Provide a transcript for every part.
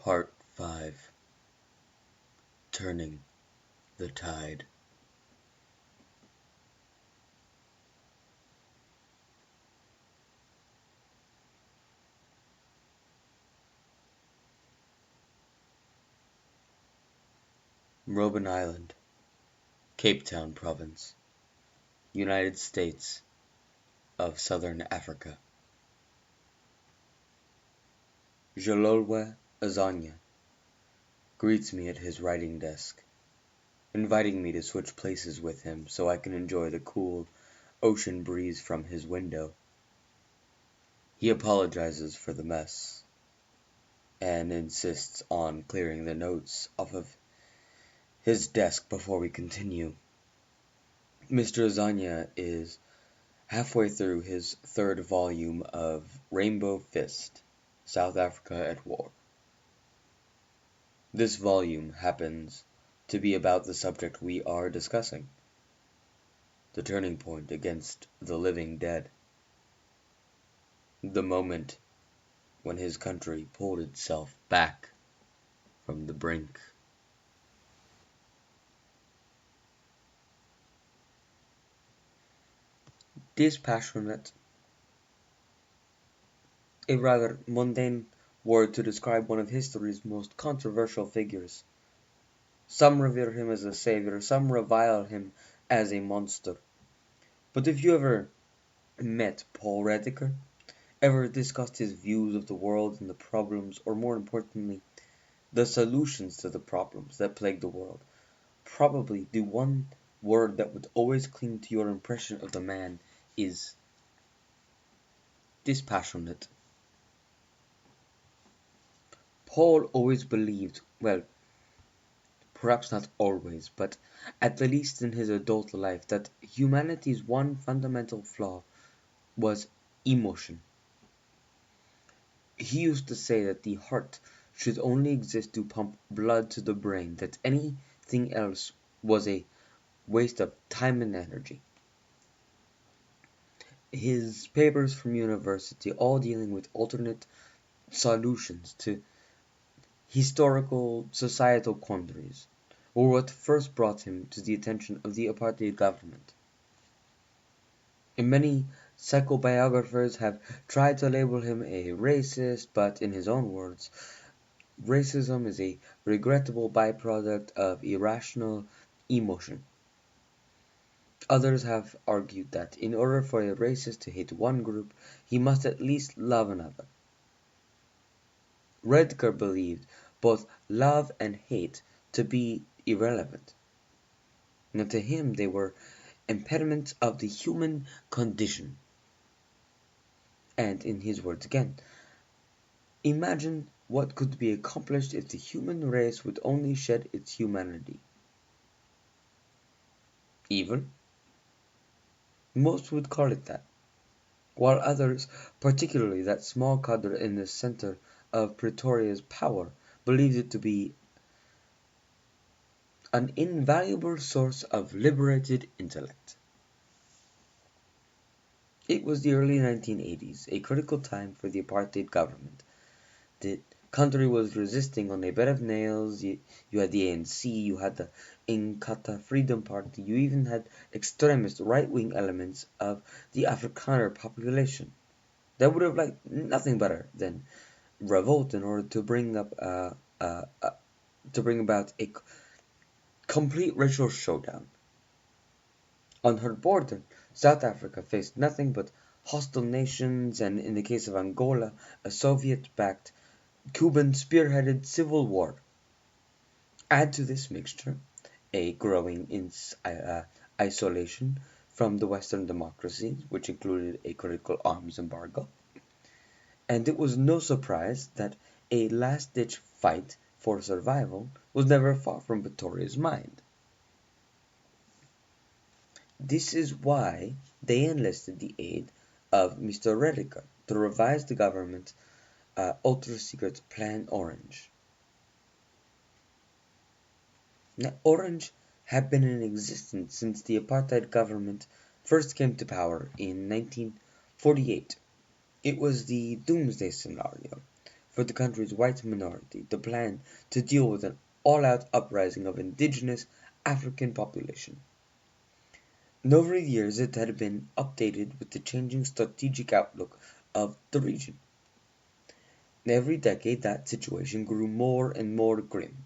Part 5 Turning the Tide. Robben Island, Cape Town Province, United States of Southern Africa. Jalolwe Azanya greets me at his writing desk, inviting me to switch places with him so I can enjoy the cool ocean breeze from his window. He apologizes for the mess and insists on clearing the notes off of his desk before we continue. Mr. Azanya is halfway through his third volume of Rainbow Fist, South Africa at War. This volume happens to be about the subject we are discussing, the turning point against the living dead, the moment when his country pulled itself back from the brink. Dispassionate, a rather mundane word to describe one of history's most controversial figures. Some revere him as a savior, some revile him as a monster. But if you ever met Paul Rediker, ever discussed his views of the world and the problems, or more importantly, the solutions to the problems that plague the world, probably the one word that would always cling to your impression of the man is dispassionate. Paul always believed, well, perhaps not always, but at the least in his adult life, that humanity's one fundamental flaw was emotion. He used to say that the heart should only exist to pump blood to the brain, that anything else was a waste of time and energy. His papers from university, all dealing with alternate solutions to historical societal quandaries, were what first brought him to the attention of the apartheid government. And many psychobiographers have tried to label him a racist, but in his own words, racism is a regrettable byproduct of irrational emotion. Others have argued that in order for a racist to hate one group, he must at least love another. Redker believed both love and hate to be irrelevant. Now to him they were impediments of the human condition. And in his words again, imagine what could be accomplished if the human race would only shed its humanity. Evil? Most would call it that, while others, particularly that small cadre in the center of Pretoria's power, believed it to be an invaluable source of liberated intellect. It was the early 1980s, a critical time for the apartheid government. The country was resisting on a bed of nails. You had the ANC, you had the Inkatha Freedom Party, you even had extremist right-wing elements of the Afrikaner population that would have liked nothing better than revolt in order to bring about a complete racial showdown. On her border, South Africa faced nothing but hostile nations, and in the case of Angola, a Soviet-backed, Cuban-spearheaded civil war. Add to this mixture a growing isolation from the Western democracies, which included a critical arms embargo, and it was no surprise that a last-ditch fight for survival was never far from Pretoria's mind. This is why they enlisted the aid of Mr. Rediker to revise the government's ultra-secret Plan Orange. Now, Orange had been in existence since the apartheid government first came to power in 1948. It was the doomsday scenario for the country's white minority the plan to deal with an all-out uprising of indigenous African population. And over the years it had been updated with the changing strategic outlook of the region. Every decade that situation grew more and more grim,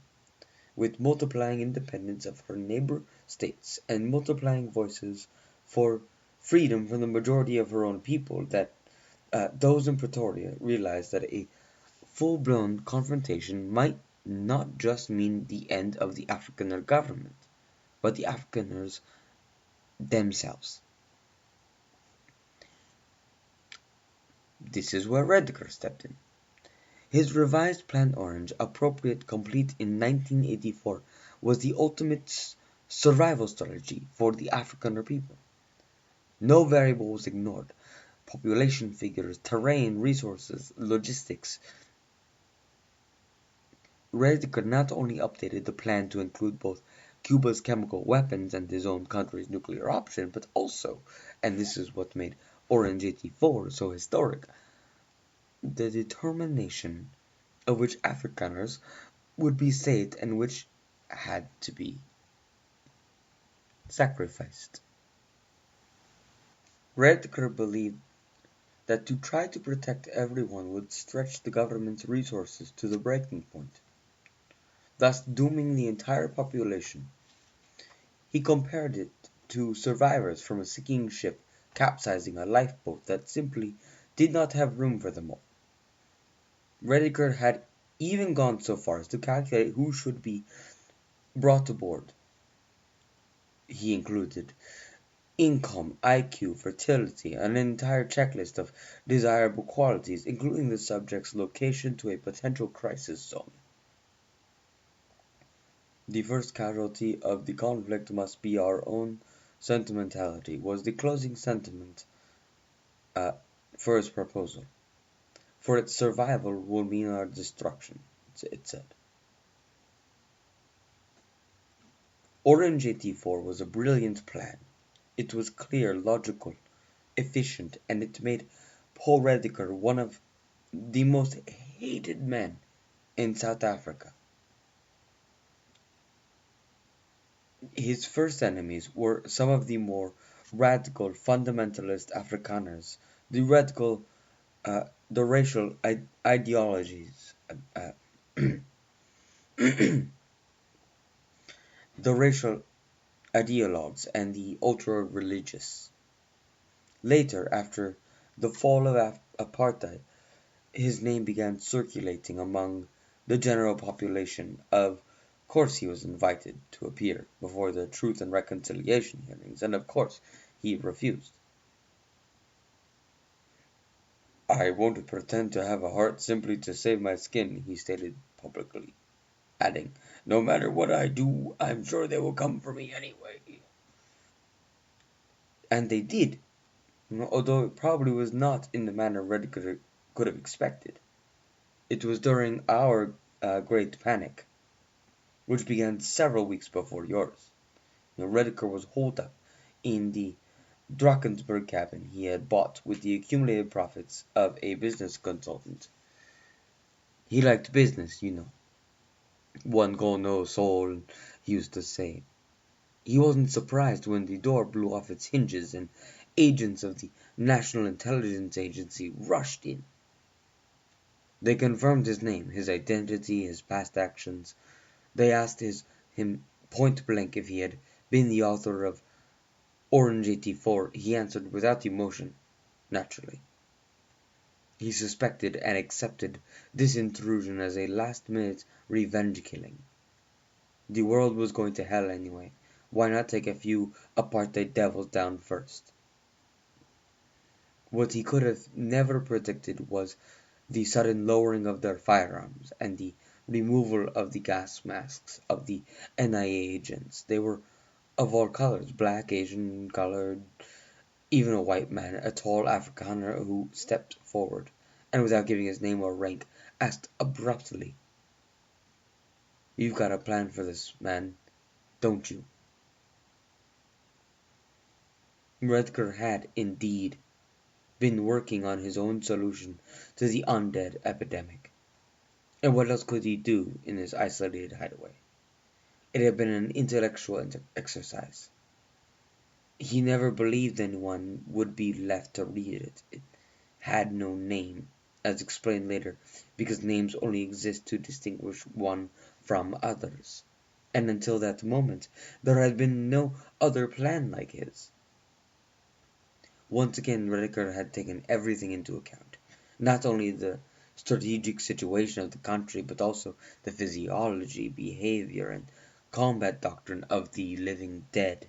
with multiplying independence of her neighbor states and multiplying voices for freedom from the majority of her own people, that those in Pretoria realized that a full-blown confrontation might not just mean the end of the Afrikaner government, but the Afrikaners themselves. This is where Rediker stepped in. His revised Plan Orange, appropriate complete in 1984, was the ultimate survival strategy for the Afrikaner people. No variable was ignored: population figures, terrain, resources, logistics. Rediker not only updated the plan to include both Cuba's chemical weapons and his own country's nuclear option, but also, and this is what made Orange 84 so historic, the determination of which Afrikaners would be saved and which had to be sacrificed. Rediker believed that to try to protect everyone would stretch the government's resources to the breaking point, thus dooming the entire population. He compared it to survivors from a sinking ship capsizing a lifeboat that simply did not have room for them all. Rediker had even gone so far as to calculate who should be brought aboard. He included income, IQ, fertility, an entire checklist of desirable qualities, including the subject's location to a potential crisis zone. The first casualty of the conflict must be our own sentimentality, was the closing sentiment for his proposal. For its survival will mean our destruction, it said. Orange 84 was a brilliant plan. It was clear, logical, efficient, and it made Paul Rediker one of the most hated men in South Africa. His first enemies were some of the more radical fundamentalist Afrikaners, the radical, the racial ideologies, the racial ideologues, and the ultra-religious. Later, after the fall of apartheid, his name began circulating among the general population. Of course he was invited to appear before the Truth and Reconciliation hearings, and of course he refused. "I won't pretend to have a heart simply to save my skin," he stated publicly, adding, "no matter what I do, I'm sure they will come for me anyway." And they did, although it probably was not in the manner Red could have expected. It was during our Great Panic, which began several weeks before yours. Rediker was holed up in the Drakensberg cabin he had bought with the accumulated profits of a business consultant. He liked business, One goal, no soul, he used to say. He wasn't surprised when the door blew off its hinges and agents of the National Intelligence Agency rushed in. They confirmed his name, his identity, his past actions. They asked him point blank if he had been the author of Orange 84. He answered without emotion, naturally. He suspected and accepted this intrusion as a last-minute revenge killing. The world was going to hell anyway. Why not take a few apartheid devils down first? What he could have never predicted was the sudden lowering of their firearms and the removal of the gas masks of the NIA agents. They were of all colors, black, Asian, colored, even a white man, a tall Afrikaner who stepped forward, and without giving his name or rank, asked abruptly, "You've got a plan for this, man, don't you?" Rediker had, indeed, been working on his own solution to the undead epidemic. And what else could he do in his isolated hideaway? It had been an intellectual exercise. He never believed anyone would be left to read it. It had no name, as explained later, because names only exist to distinguish one from others. And until that moment, there had been no other plan like his. Once again, Rediker had taken everything into account, not only the strategic situation of the country, but also the physiology, behavior, and combat doctrine of the living dead.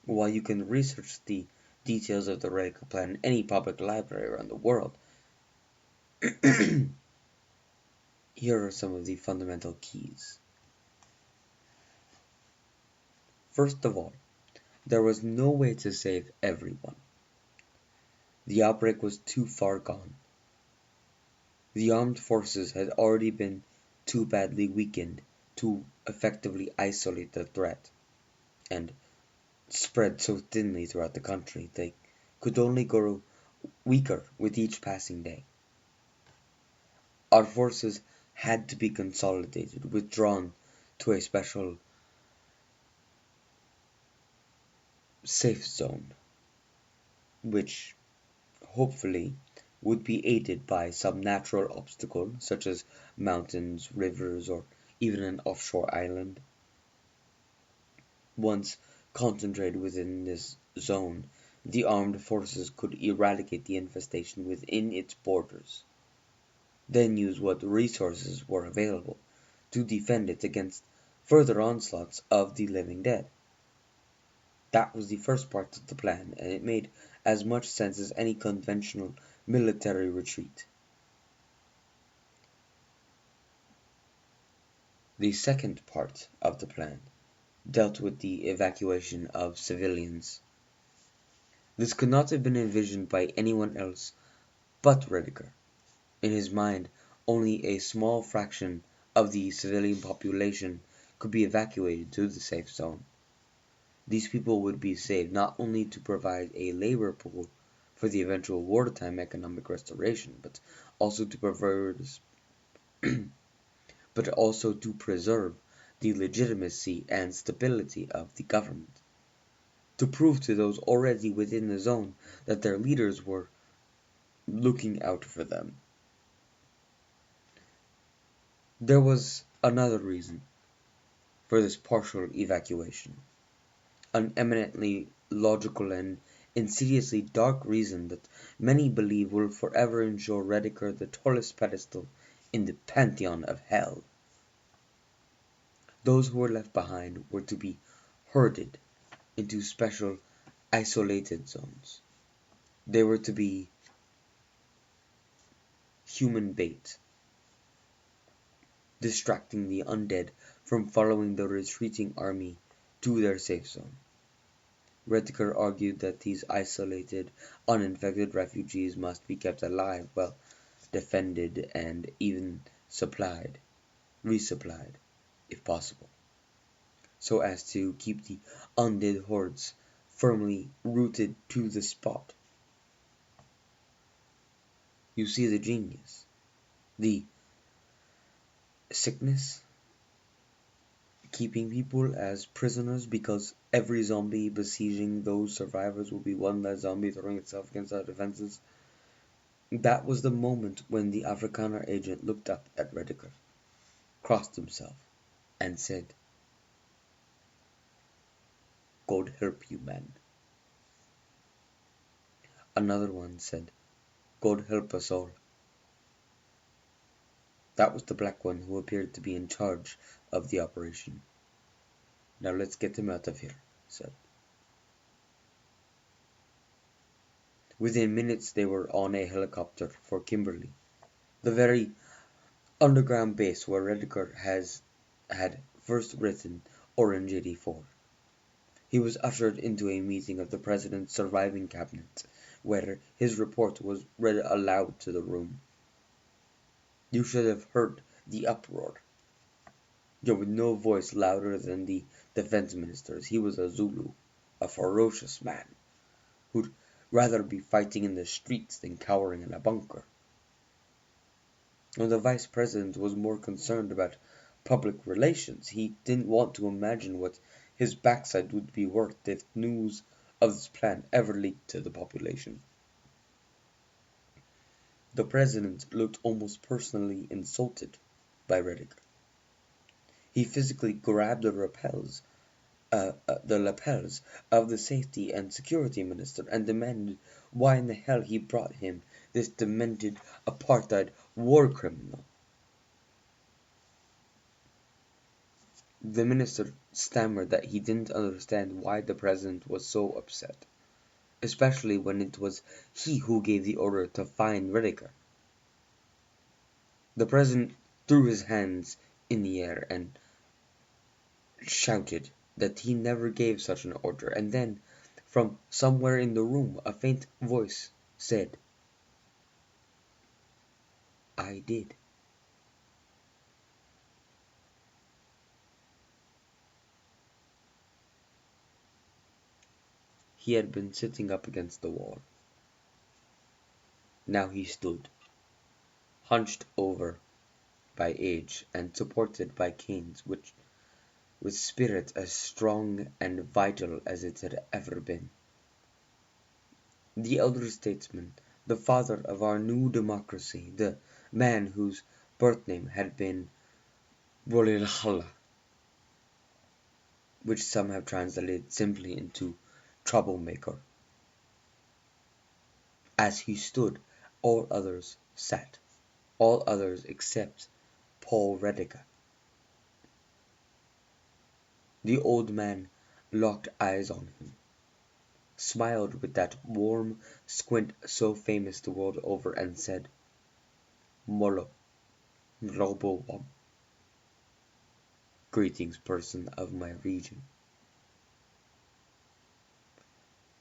While you can research the details of the Rediker plan in any public library around the world, here are some of the fundamental keys. First of all, there was no way to save everyone. The outbreak was too far gone. The armed forces had already been too badly weakened to effectively isolate the threat, and spread so thinly throughout the country they could only grow weaker with each passing day. Our forces had to be consolidated, withdrawn to a special safe zone, which hopefully would be aided by some natural obstacle such as mountains, rivers, or even an offshore island. Once concentrated within this zone, the armed forces could eradicate the infestation within its borders, then use what resources were available to defend it against further onslaughts of the living dead. That was the first part of the plan, and it made as much sense as any conventional military retreat. The second part of the plan dealt with the evacuation of civilians. This could not have been envisioned by anyone else but Rediker. In his mind, only a small fraction of the civilian population could be evacuated to the safe zone. These people would be saved not only to provide a labor pool for the eventual wartime economic restoration, but also to preserve the legitimacy and stability of the government, to prove to those already within the zone that their leaders were looking out for them. There was another reason for this partial evacuation, an eminently logical and insidiously dark reason that many believe will forever ensure Rediker the tallest pedestal in the pantheon of hell. Those who were left behind were to be herded into special isolated zones. They were to be human bait, distracting the undead from following the retreating army to their safe zone. Rediker argued that these isolated, uninfected refugees must be kept alive, well defended, and even resupplied, if possible, so as to keep the undead hordes firmly rooted to the spot. You see the genius, the sickness, keeping people as prisoners because every zombie besieging those survivors will be one less zombie throwing itself against our defenses. That was the moment when the Afrikaner agent looked up at Rediker, crossed himself, and said, "God help you, man." Another one said, "God help us all." That was the black one who appeared to be in charge of the operation. "Now let's get him out of here," said. Within minutes they were on a helicopter for Kimberley, the very underground base where Rediker had first written Orange 84. He was ushered into a meeting of the president's surviving cabinet, where his report was read aloud to the room. You should have heard the uproar. Yet with no voice louder than the defense minister's, he was a Zulu, a ferocious man, who'd rather be fighting in the streets than cowering in a bunker. And the vice president was more concerned about public relations. He didn't want to imagine what his backside would be worth if news of this plan ever leaked to the population. The president looked almost personally insulted by Rediger. He physically grabbed the lapels of the safety and security minister and demanded why in the hell he brought him this demented apartheid war criminal. The minister stammered that he didn't understand why the president was so upset, especially when it was he who gave the order to fine Rediger. The president threw his hands in the air and shouted that he never gave such an order, and then, from somewhere in the room, a faint voice said, "I did." He had been sitting up against the wall. Now he stood, hunched over by age and supported by canes, with spirit as strong and vital as it had ever been. The elder statesman, the father of our new democracy, the man whose birth name had been Bolilhalla, which some have translated simply into troublemaker. As he stood, all others sat, all others except Paul Rediger. The old man locked eyes on him, smiled with that warm squint so famous the world over, and said, "Molo, Robben. Greetings, person of my region."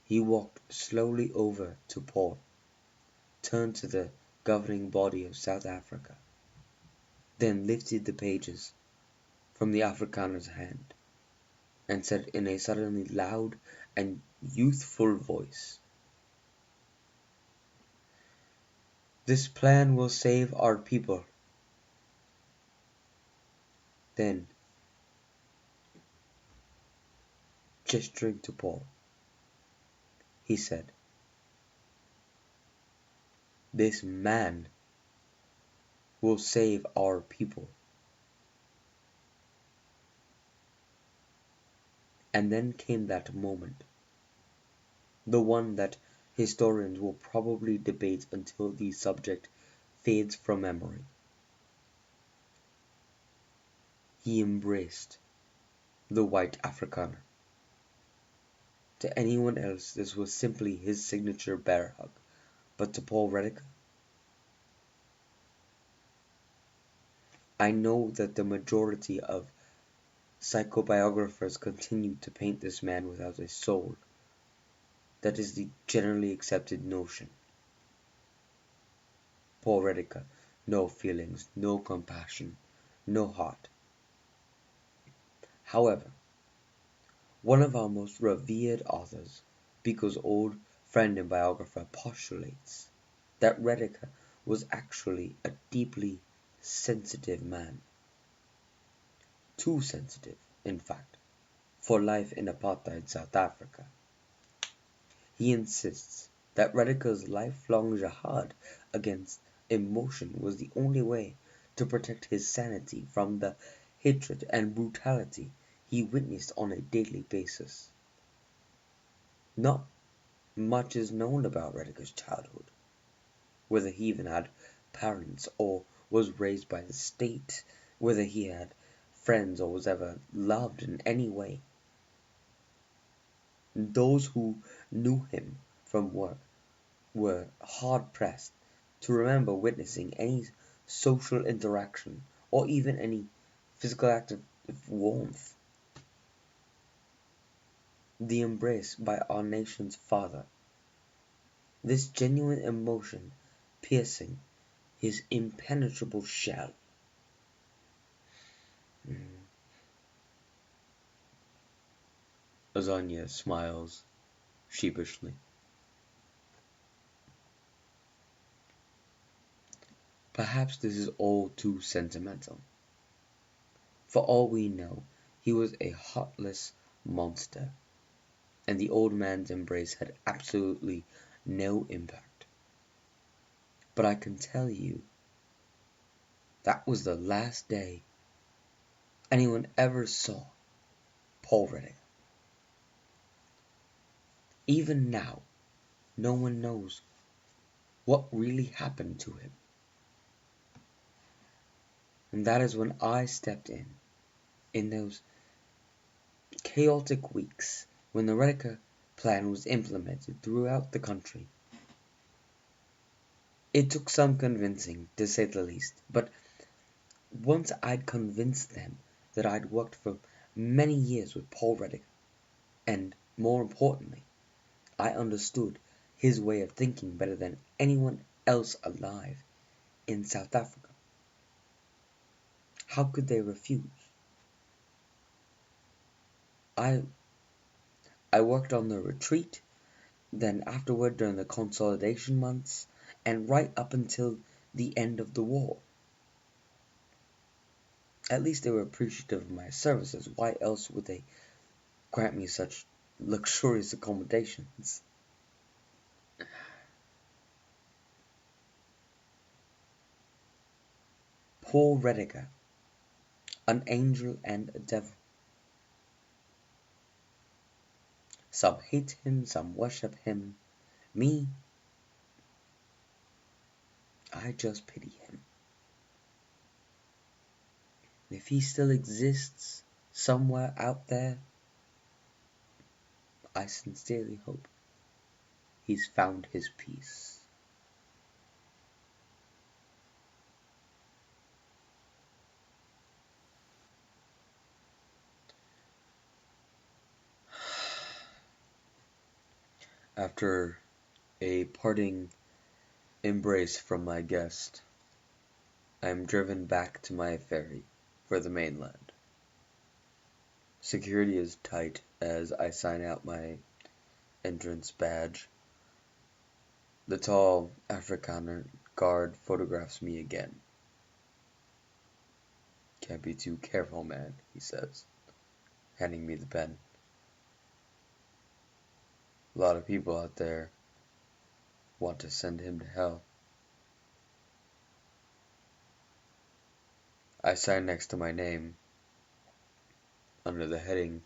He walked slowly over to Paul, turned to the governing body of South Africa, then lifted the pages from the Afrikaner's hand, and said in a suddenly loud and youthful voice, "This plan will save our people." Then, gesturing to Paul, he said, "This man will save our people." And then came that moment, the one that historians will probably debate until the subject fades from memory. He embraced the white Afrikaner. To anyone else, this was simply his signature bear hug, but to Paul Rediger, I know that the majority of psychobiographers continue to paint this man without a soul. That is the generally accepted notion. Paul Rediger, no feelings, no compassion, no heart. However, one of our most revered authors, Biko's old friend and biographer, postulates that Rediger was actually a deeply sensitive man. Too sensitive, in fact, for life in apartheid South Africa. He insists that Rediger's lifelong jihad against emotion was the only way to protect his sanity from the hatred and brutality he witnessed on a daily basis. Not much is known about Rediger's childhood, whether he even had parents or was raised by the state, whether he had friends or was ever loved in any way. Those who knew him from work were hard-pressed to remember witnessing any social interaction or even any physical act of warmth. The embrace by our nation's father, this genuine emotion piercing his impenetrable shell. Azania smiles sheepishly. Perhaps this is all too sentimental. For all we know, he was a heartless monster, and the old man's embrace had absolutely no impact. But I can tell you, that was the last day anyone ever saw Paul Reddick. Even now, no one knows what really happened to him. And that is when I stepped in those chaotic weeks when the Reddick plan was implemented throughout the country. It took some convincing, to say the least, but once I'd convinced them that I'd worked for many years with Paul Reddick, and more importantly, I understood his way of thinking better than anyone else alive in South Africa, how could they refuse? I worked on the retreat, then afterward during the consolidation months, and right up until the end of the war. At least they were appreciative of my services. Why else would they grant me such luxurious accommodations? Paul Reddick, an angel and a devil. Some hate him, some worship him. Me, I just pity him. If he still exists somewhere out there, I sincerely hope he's found his peace. After a parting embrace from my guest, I am driven back to my ferry for the mainland. Security is tight as I sign out my entrance badge. The tall Afrikaner guard photographs me again. "Can't be too careful, man," he says, handing me the pen. "A lot of people out there want to send him to hell." I sign next to my name under the heading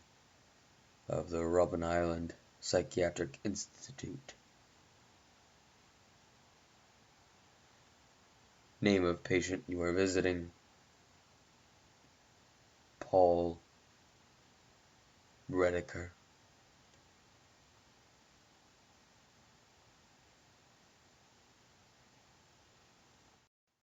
of the Robben Island Psychiatric Institute. Name of patient you are visiting: Paul Reddick.